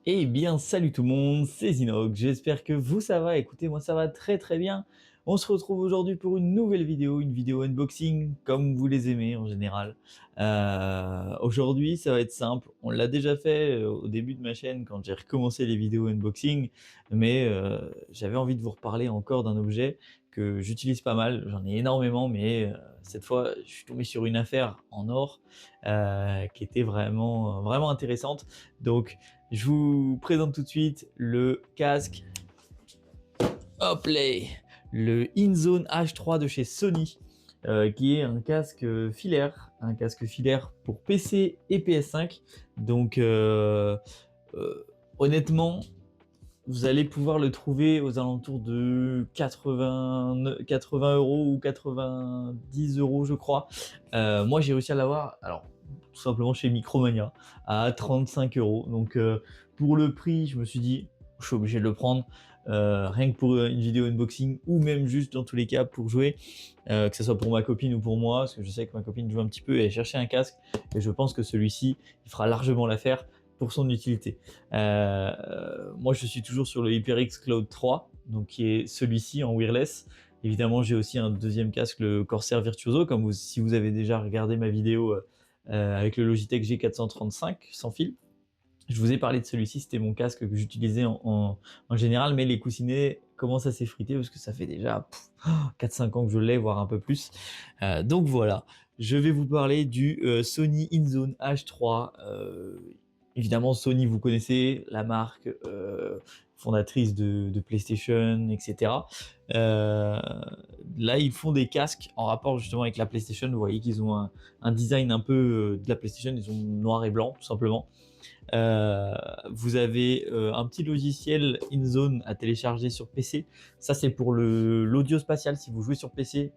Eh bien, salut tout le monde, c'est Zinox, j'espère que vous ça va. Écoutez, moi ça va très très bien. On se retrouve aujourd'hui pour une nouvelle vidéo, une vidéo unboxing, comme vous les aimez en général. Aujourd'hui, ça va être simple. On l'a déjà fait au début de ma chaîne quand j'ai recommencé les vidéos unboxing, mais j'avais envie de vous reparler encore d'un objet que j'utilise pas mal. J'en ai énormément, mais cette fois, je suis tombé sur une affaire en or qui était vraiment vraiment intéressante. Donc je vous présente tout de suite le casque, hop là, le InZone H3 de chez Sony, qui est un casque filaire pour PC et PS5. Donc euh, honnêtement, vous allez pouvoir le trouver aux alentours de 80 euros ou 90 euros, je crois. Moi, j'ai réussi à l'avoir, alors, tout simplement chez Micromania, à 35 euros. Donc, pour le prix, je me suis dit, je suis obligé de le prendre, rien que pour une vidéo unboxing, ou même juste dans tous les cas pour jouer, que ce soit pour ma copine ou pour moi, parce que je sais que ma copine joue un petit peu et elle cherchait un casque, et je pense que celui-ci, il fera largement l'affaire pour son utilité. Moi, je suis toujours sur le HyperX Cloud 3, donc qui est celui-ci en wireless. Évidemment, j'ai aussi un deuxième casque, le Corsair Virtuoso, comme si vous avez déjà regardé ma vidéo avec le Logitech G435 sans fil. Je vous ai parlé de celui-ci, c'était mon casque que j'utilisais en général, mais les coussinets commencent à s'effriter parce que ça fait déjà 4-5 ans que je l'ai, voire un peu plus. Donc voilà, je vais vous parler du Sony InZone H3. Évidemment, Sony, vous connaissez la marque fondatrice de PlayStation, etc. Là, ils font des casques en rapport justement avec la PlayStation. Vous voyez qu'ils ont un design un peu de la PlayStation, ils ont noir et blanc, tout simplement. Vous avez un petit logiciel InZone à télécharger sur PC. Ça, c'est pour l'audio spatial si vous jouez sur PC.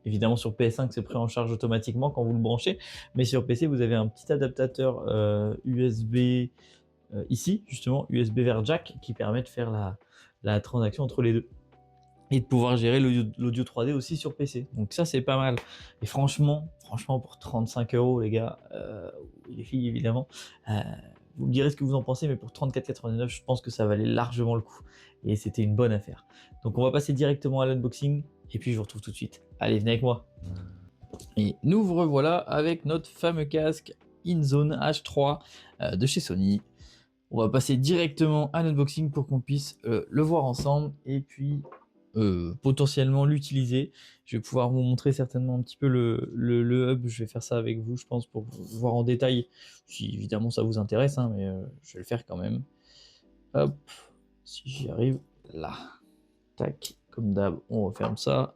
Évidemment, sur PS5, c'est pris en charge automatiquement quand vous le branchez. Mais sur PC, vous avez un petit adaptateur USB ici, justement, USB vers jack, qui permet de faire la transaction entre les deux. Et de pouvoir gérer l'audio 3D aussi sur PC. Donc ça, c'est pas mal. Et franchement, pour 35 euros, les gars, les filles évidemment, euh, vous me direz ce que vous en pensez, mais pour 34,99, je pense que ça valait largement le coup. Et c'était une bonne affaire. Donc on va passer directement à l'unboxing, et puis je vous retrouve tout de suite. Allez, venez avec moi. Et nous vous revoilà avec notre fameux casque InZone H3 de chez Sony. On va passer directement à l'unboxing pour qu'on puisse le voir ensemble et puis potentiellement l'utiliser. Je vais pouvoir vous montrer certainement un petit peu le hub. Je vais faire ça avec vous, je pense, pour voir en détail, si évidemment ça vous intéresse, hein, mais je vais le faire quand même. Hop, si j'y arrive, là. Tac, comme d'hab, on referme ça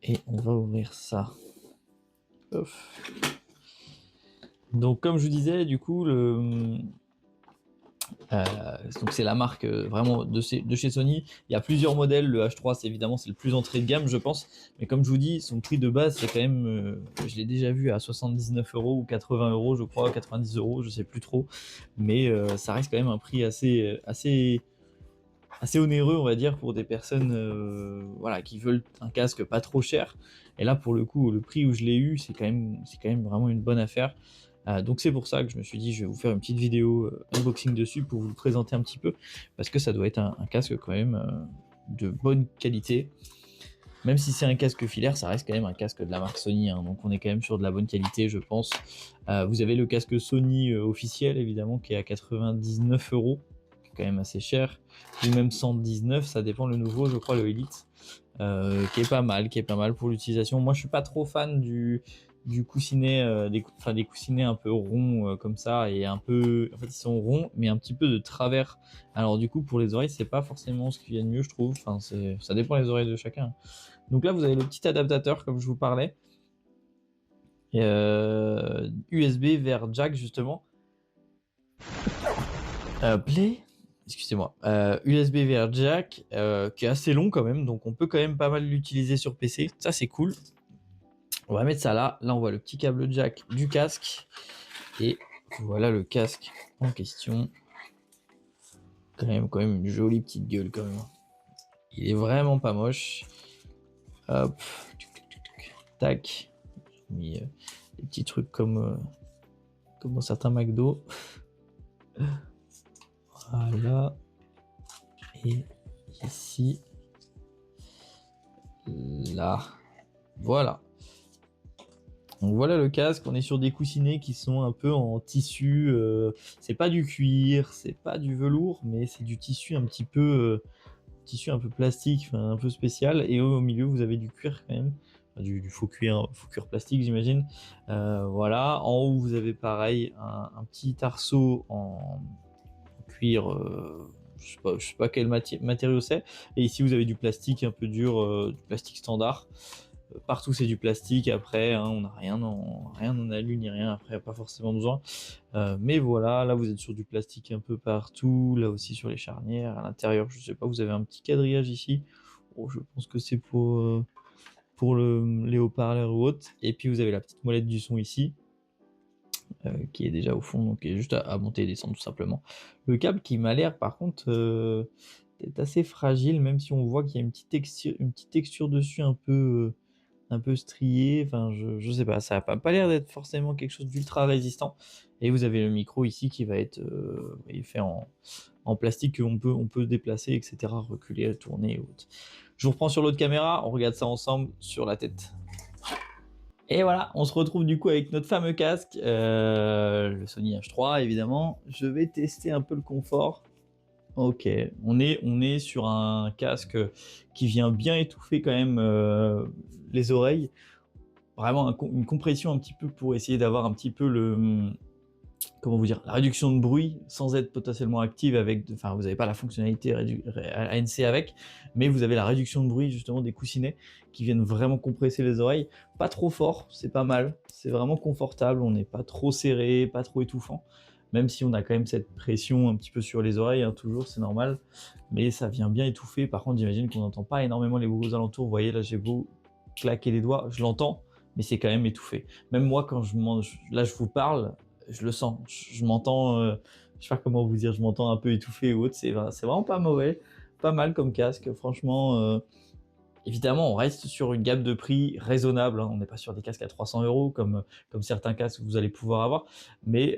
et on va ouvrir ça. Hop. Donc comme je vous disais, du coup, donc c'est la marque vraiment de chez Sony. Il y a plusieurs modèles. Le H3, c'est évidemment c'est le plus entrée de gamme, je pense. Mais comme je vous dis, son prix de base, c'est quand même, je l'ai déjà vu à 79 euros ou 80 euros, je crois, 90 euros, je sais plus trop. Mais ça reste quand même un prix assez onéreux, on va dire, pour des personnes voilà, qui veulent un casque pas trop cher. Et là, pour le coup, le prix où je l'ai eu, c'est quand même vraiment une bonne affaire. Donc c'est pour ça que je me suis dit, je vais vous faire une petite vidéo unboxing dessus pour vous le présenter un petit peu, parce que ça doit être un casque quand même de bonne qualité. Même si c'est un casque filaire, ça reste quand même un casque de la marque Sony, hein, donc on est quand même sur de la bonne qualité, je pense. Vous avez le casque Sony officiel, évidemment, qui est à 99 euros, qui est quand même assez cher, ou même 119, ça dépend le nouveau, je crois, le Elite, qui est pas mal pour l'utilisation. Moi, je suis pas trop fan du coussinet, des coussinets un peu ronds comme ça, et un peu, en fait, ils sont ronds, mais un petit peu de travers. Alors du coup, pour les oreilles, c'est pas forcément ce qu'il y a de mieux, je trouve. Enfin, ça dépend des oreilles de chacun. Donc là, vous avez le petit adaptateur, comme je vous parlais, USB vers jack justement. Play, excusez-moi, USB vers jack, qui est assez long quand même, donc on peut quand même pas mal l'utiliser sur PC. Ça, c'est cool. On va mettre ça là. Là, on voit le petit câble jack du casque. Et voilà le casque en question. Quand même une jolie petite gueule quand même. Il est vraiment pas moche. Hop. Tac. J'ai mis des petits trucs comme dans certains McDo. Voilà. Et ici, là. Voilà. Donc voilà le casque, on est sur des coussinets qui sont un peu en tissu, c'est pas du cuir, c'est pas du velours, mais c'est du tissu un peu plastique, enfin un peu spécial, et au milieu vous avez du cuir quand même, enfin, du faux cuir plastique j'imagine. Voilà, en haut vous avez pareil un petit arceau en cuir, je sais pas quel matériau c'est, et ici vous avez du plastique un peu dur, du plastique standard. Partout c'est du plastique après, hein, on n'a rien en alu ni rien, après pas forcément besoin. Mais voilà, là vous êtes sur du plastique un peu partout, là aussi sur les charnières, à l'intérieur, je sais pas, vous avez un petit quadrillage ici. Oh, je pense que c'est pour les haut-parleurs ou autres. Et puis vous avez la petite molette du son ici, qui est déjà au fond, donc qui est juste à monter et descendre tout simplement. Le câble qui m'a l'air par contre d'être assez fragile, même si on voit qu'il y a une petite texture dessus un peu strié, enfin je sais pas, ça a pas l'air d'être forcément quelque chose d'ultra résistant. Et vous avez le micro ici qui va être fait en plastique on peut déplacer, etc., reculer, tourner et autres. Je vous reprends sur l'autre caméra, on regarde ça ensemble sur la tête. Et voilà, on se retrouve du coup avec notre fameux casque, le Sony H3 évidemment. Je vais tester un peu le confort. Ok, on est sur un casque qui vient bien étouffer quand même les oreilles. Vraiment une compression un petit peu pour essayer d'avoir un petit peu comment vous dire, la réduction de bruit sans être potentiellement active avec, enfin vous n'avez pas la fonctionnalité ANC avec, mais vous avez la réduction de bruit justement des coussinets qui viennent vraiment compresser les oreilles. Pas trop fort, c'est pas mal, c'est vraiment confortable, on n'est pas trop serré, pas trop étouffant, même si on a quand même cette pression un petit peu sur les oreilles, hein, toujours, c'est normal, mais ça vient bien étouffer. Par contre, j'imagine qu'on n'entend pas énormément les bruits aux alentours. Vous voyez, là j'ai beau claquer les doigts, je l'entends, mais c'est quand même étouffé. Même moi, quand là je vous parle, je le sens, je m'entends, je sais pas comment vous dire, je m'entends un peu étouffé ou autre, c'est vraiment pas mauvais, pas mal comme casque, franchement. Évidemment, on reste sur une gamme de prix raisonnable, hein, on n'est pas sur des casques à 300 € comme certains casques que vous allez pouvoir avoir, mais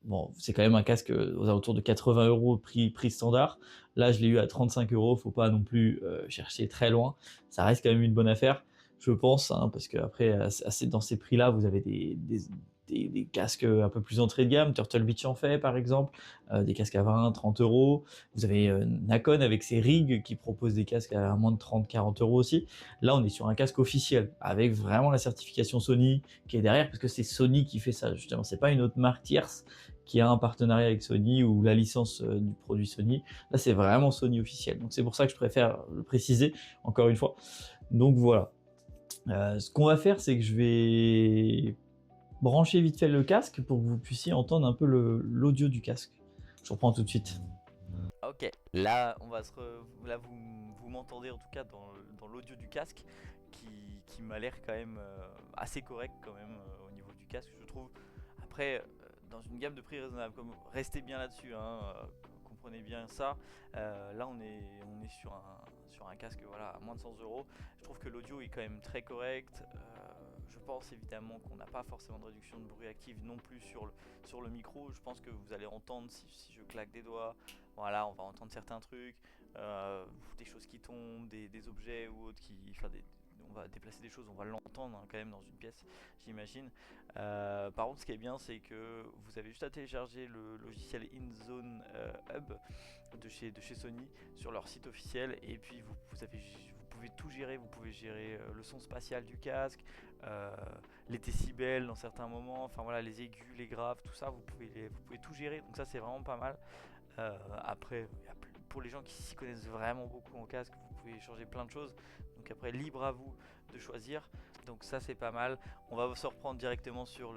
bon, c'est quand même un casque aux alentours de 80 € prix standard. Là, je l'ai eu à 35 €, faut pas non plus chercher très loin, ça reste quand même une bonne affaire, je pense, hein, parce qu'après, dans ces prix-là, vous avez des casques un peu plus entrée de gamme. Turtle Beach en fait, par exemple, des casques à 20-30 €. Vous avez Nakon avec ses rigs qui proposent des casques à moins de 30-40 € aussi. Là, on est sur un casque officiel avec vraiment la certification Sony qui est derrière, parce que c'est Sony qui fait ça justement. C'est pas une autre marque tierce qui a un partenariat avec Sony ou la licence du produit Sony. Là, c'est vraiment Sony officiel. Donc c'est pour ça que je préfère le préciser encore une fois. Donc voilà. Ce qu'on va faire, c'est que je vais brancher vite fait le casque pour que vous puissiez entendre un peu l'audio du casque. Je reprends tout de suite. Ok, là, là vous m'entendez en tout cas dans l'audio du casque qui m'a l'air quand même assez correct quand même au niveau du casque, je trouve. Après, dans une gamme de prix raisonnable, comme restez bien là-dessus, hein, comprenez bien ça. Là, on est sur un casque voilà, à moins de 100 €. Je trouve que l'audio est quand même très correct. Je pense évidemment qu'on n'a pas forcément de réduction de bruit active non plus sur le micro. Je pense que vous allez entendre si je claque des doigts. Voilà, on va entendre certains trucs, des choses qui tombent, des objets ou autres on va déplacer des choses, on va l'entendre hein, quand même dans une pièce, j'imagine. Par contre, ce qui est bien, c'est que vous avez juste à télécharger le logiciel InZone Hub de chez Sony sur leur site officiel, et puis vous pouvez tout gérer. Vous pouvez gérer le son spatial du casque, les décibels dans certains moments, enfin voilà, les aigus, les graves, tout ça, vous pouvez tout gérer. Donc ça, c'est vraiment pas mal. Après, pour les gens qui s'y connaissent vraiment beaucoup en casque, vous pouvez changer plein de choses. Donc après, libre à vous de choisir. Donc ça, c'est pas mal. On va se reprendre directement sur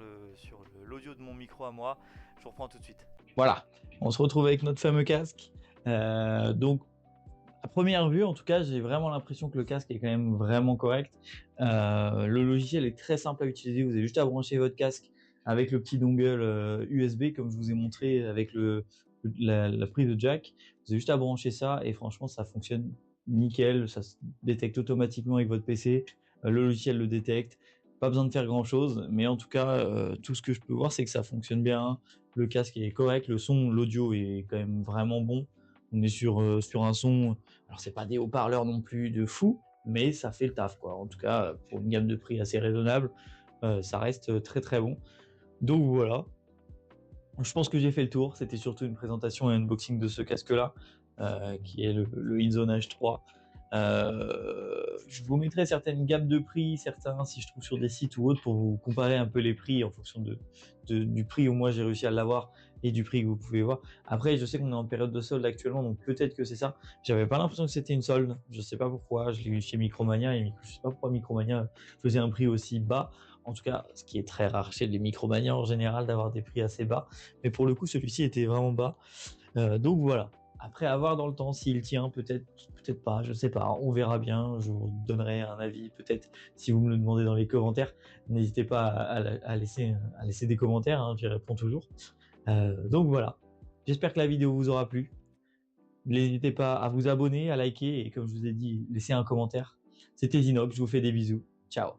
l'audio de mon micro à moi. Je vous reprends tout de suite. Voilà, on se retrouve avec notre fameux casque. Donc, à première vue, en tout cas, j'ai vraiment l'impression que le casque est quand même vraiment correct. Le logiciel est très simple à utiliser. Vous avez juste à brancher votre casque avec le petit dongle USB, comme je vous ai montré avec la prise de jack. Vous avez juste à brancher ça et franchement, ça fonctionne nickel. Ça se détecte automatiquement avec votre PC. Le logiciel le détecte. pas besoin de faire grand chose, mais en tout cas, tout ce que je peux voir, c'est que ça fonctionne bien. Le casque est correct, le son, l'audio est quand même vraiment bon. On est sur un son, alors c'est pas des haut-parleurs non plus de fou, mais ça fait le taf, quoi. En tout cas, pour une gamme de prix assez raisonnable, ça reste très très bon. Donc voilà. Je pense que j'ai fait le tour. C'était surtout une présentation et un unboxing de ce casque-là, qui est le InZone H3. Je vous mettrai certaines gammes de prix, certains si je trouve sur des sites ou autres, pour vous comparer un peu les prix en fonction du prix où moi j'ai réussi à l'avoir et du prix que vous pouvez voir. Après, je sais qu'on est en période de solde actuellement, donc peut-être que c'est ça. J'avais pas l'impression que c'était une solde. Je sais pas pourquoi. Je l'ai eu chez Micromania et je sais pas pourquoi Micromania faisait un prix aussi bas. En tout cas, ce qui est très rare chez les Micromania en général d'avoir des prix assez bas. Mais pour le coup, celui-ci était vraiment bas. Donc voilà. Après, à voir dans le temps s'il tient, peut-être, peut-être pas, je sais pas, on verra bien. Je vous donnerai un avis, peut-être, si vous me le demandez dans les commentaires. N'hésitez pas à laisser des commentaires, hein, j'y réponds toujours. Donc voilà. J'espère que la vidéo vous aura plu. N'hésitez pas à vous abonner, à liker et comme je vous ai dit, laissez un commentaire. C'était Zinox, je vous fais des bisous. Ciao.